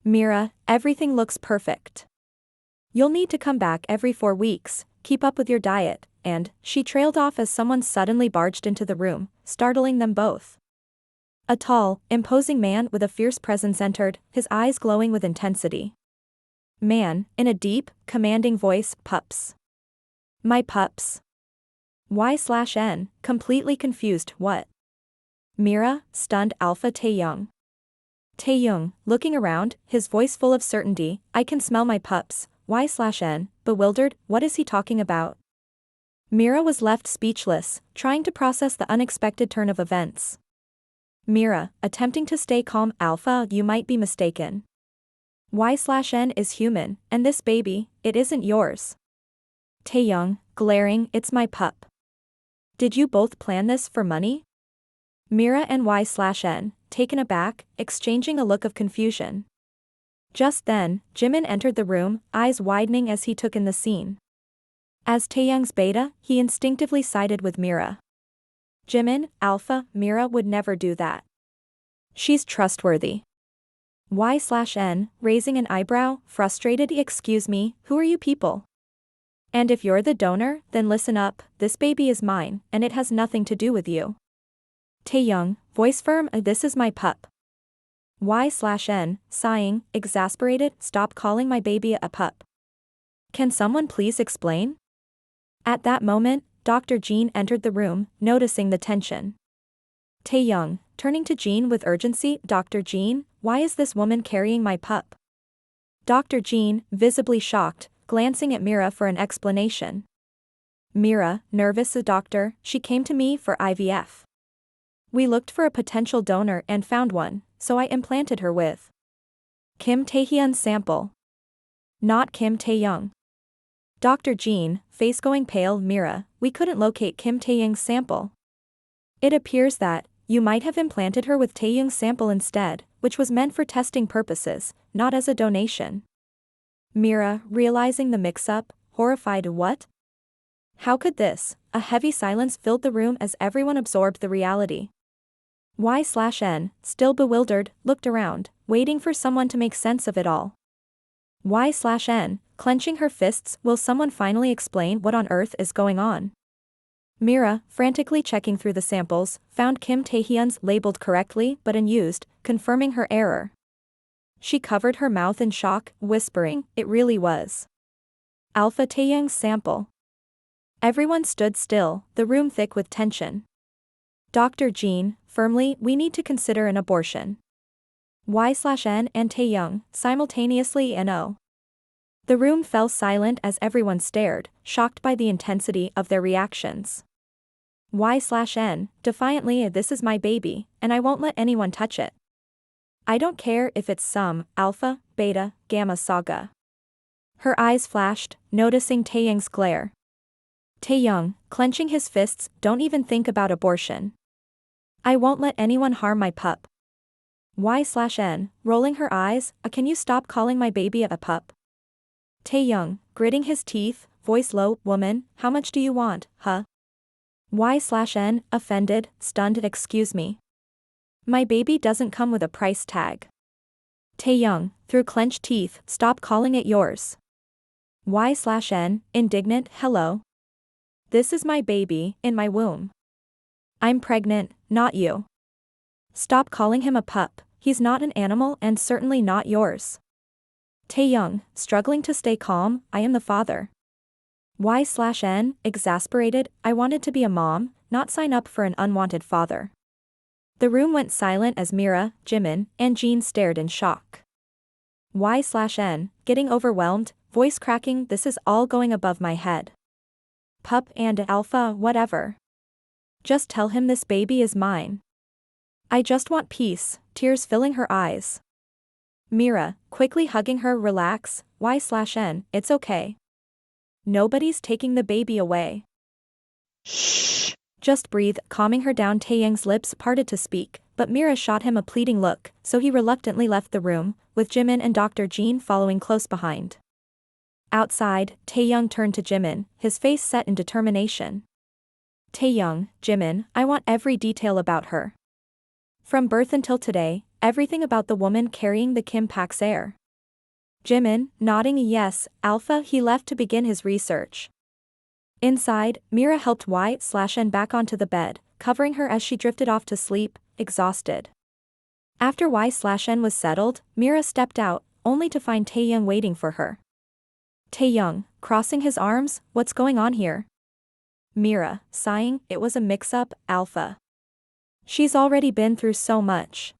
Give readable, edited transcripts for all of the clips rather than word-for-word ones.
Mira, everything looks perfect. You'll need to come back every 4 weeks, keep up with your diet, and she trailed off as someone suddenly barged into the room, startling them both. A tall, imposing man with a fierce presence entered, his eyes glowing with intensity. Man, in a deep, commanding voice, pups. My pups. Y/N, completely confused, what? Mira, stunned Alpha Taehyung. Taehyung, looking around, his voice full of certainty, I can smell my pups, Y/N, bewildered, what is he talking about? Mira was left speechless, trying to process the unexpected turn of events. Mira, attempting to stay calm, Alpha, you might be mistaken. Y/N is human, and this baby, it isn't yours. Taehyung, glaring, it's my pup. Did you both plan this for money? Mira and Y/N, taken aback, exchanging a look of confusion. Just then, Jimin entered the room, eyes widening as he took in the scene. As Taehyung's beta, he instinctively sided with Mira. Jimin, Alpha, Mira would never do that. She's trustworthy. Y/N, raising an eyebrow, frustrated, excuse me, who are you people? And if you're the donor, then listen up, this baby is mine, and it has nothing to do with you. Taehyung, voice firm, this is my pup. Y/N, sighing, exasperated, stop calling my baby a pup. Can someone please explain? At that moment, Dr. Jean entered the room, noticing the tension. Taehyung, turning to Jean with urgency, Dr. Jean, why is this woman carrying my pup? Dr. Jean, visibly shocked, glancing at Mira for an explanation. Mira, nervous, doctor, she came to me for IVF. We looked for a potential donor and found one, so I implanted her with KIMTAEHYUNG's sample. Not Kim Taehyung. Dr. Jean, face going pale, Mira, we couldn't locate Kim Taehyung's sample. It appears that you might have implanted her with Taehyung's sample instead, which was meant for testing purposes, not as a donation. Mira, realizing the mix-up, horrified, what? How could this? A heavy silence filled the room as everyone absorbed the reality. Y/N, still bewildered, looked around, waiting for someone to make sense of it all. Y/N, clenching her fists, will someone finally explain what on earth is going on? Mira, frantically checking through the samples, found Kim Taehyung's labeled correctly but unused, confirming her error. She covered her mouth in shock, whispering, it really was Alpha Taehyung's sample. Everyone stood still, the room thick with tension. Dr. Jean, firmly, we need to consider an abortion. Y/N and Taehyung, simultaneously no. The room fell silent as everyone stared, shocked by the intensity of their reactions. Y/N, defiantly, this is my baby, and I won't let anyone touch it. I don't care if it's some alpha, beta, gamma saga. Her eyes flashed, noticing Taehyung's glare. Taehyung, clenching his fists, don't even think about abortion. I won't let anyone harm my pup. Y/N, rolling her eyes, can you stop calling my baby a pup? Taehyung, gritting his teeth, voice low, woman, how much do you want, huh? Y/N, offended, stunned, excuse me. My baby doesn't come with a price tag. Taehyung, through clenched teeth, stop calling it yours. Y/N, indignant, hello. This is my baby, in my womb. I'm pregnant, not you. Stop calling him a pup, he's not an animal and certainly not yours. Taehyung, struggling to stay calm, I am the father. Y/N, exasperated, I wanted to be a mom, not sign up for an unwanted father. The room went silent as Mira, Jimin, and Jean stared in shock. Y/N, getting overwhelmed, voice cracking, this is all going above my head. Pup and alpha, whatever. Just tell him this baby is mine. I just want peace, tears filling her eyes. Mira, quickly hugging her, relax, Y/N, it's okay. Nobody's taking the baby away. Shh. Just breathe, calming her down. Taehyung's lips parted to speak, but Mira shot him a pleading look, so he reluctantly left the room, with Jimin and Dr. Jean following close behind. Outside, Taehyung turned to Jimin, his face set in determination. Taehyung, Jimin, I want every detail about her. From birth until today, everything about the woman carrying the Kim Pak's heir. Jimin, nodding a yes, Alpha. He left to begin his research. Inside, Mira helped Y/N back onto the bed, covering her as she drifted off to sleep, exhausted. After Y/N was settled, Mira stepped out, only to find Taehyung waiting for her. Taehyung, crossing his arms, what's going on here? Mira, sighing, it was a mix-up, Alpha. She's already been through so much.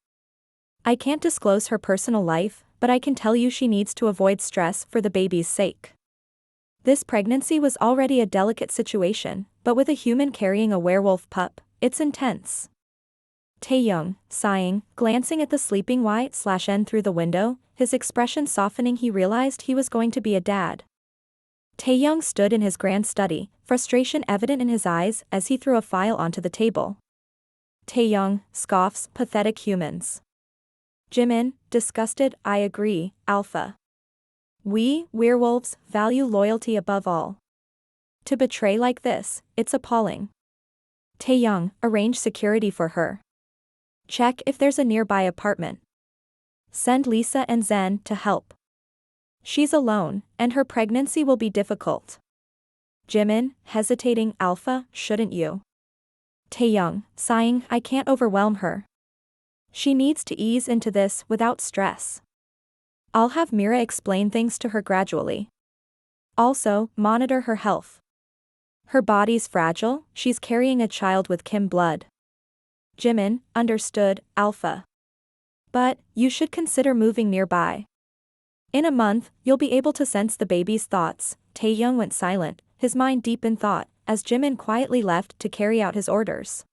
I can't disclose her personal life, but I can tell you she needs to avoid stress for the baby's sake. This pregnancy was already a delicate situation, but with a human carrying a werewolf pup, it's intense. Taehyung, sighing, glancing at the sleeping Y/N through the window, his expression softening. He realized he was going to be a dad. Taehyung stood in his grand study, frustration evident in his eyes as he threw a file onto the table. Taehyung scoffs, pathetic humans. Jimin, disgusted, I agree, Alpha. We, werewolves, value loyalty above all. To betray like this, it's appalling. Taehyung, arrange security for her. Check if there's a nearby apartment. Send Lisa and Zen to help. She's alone, and her pregnancy will be difficult. Jimin, hesitating, Alpha, shouldn't you? Taehyung, sighing, I can't overwhelm her. She needs to ease into this without stress. I'll have Mira explain things to her gradually. Also, monitor her health. Her body's fragile, she's carrying a child with Kim blood. Jimin, understood, Alpha. But, you should consider moving nearby. In a month, you'll be able to sense the baby's thoughts. Taehyung went silent, his mind deep in thought, as Jimin quietly left to carry out his orders.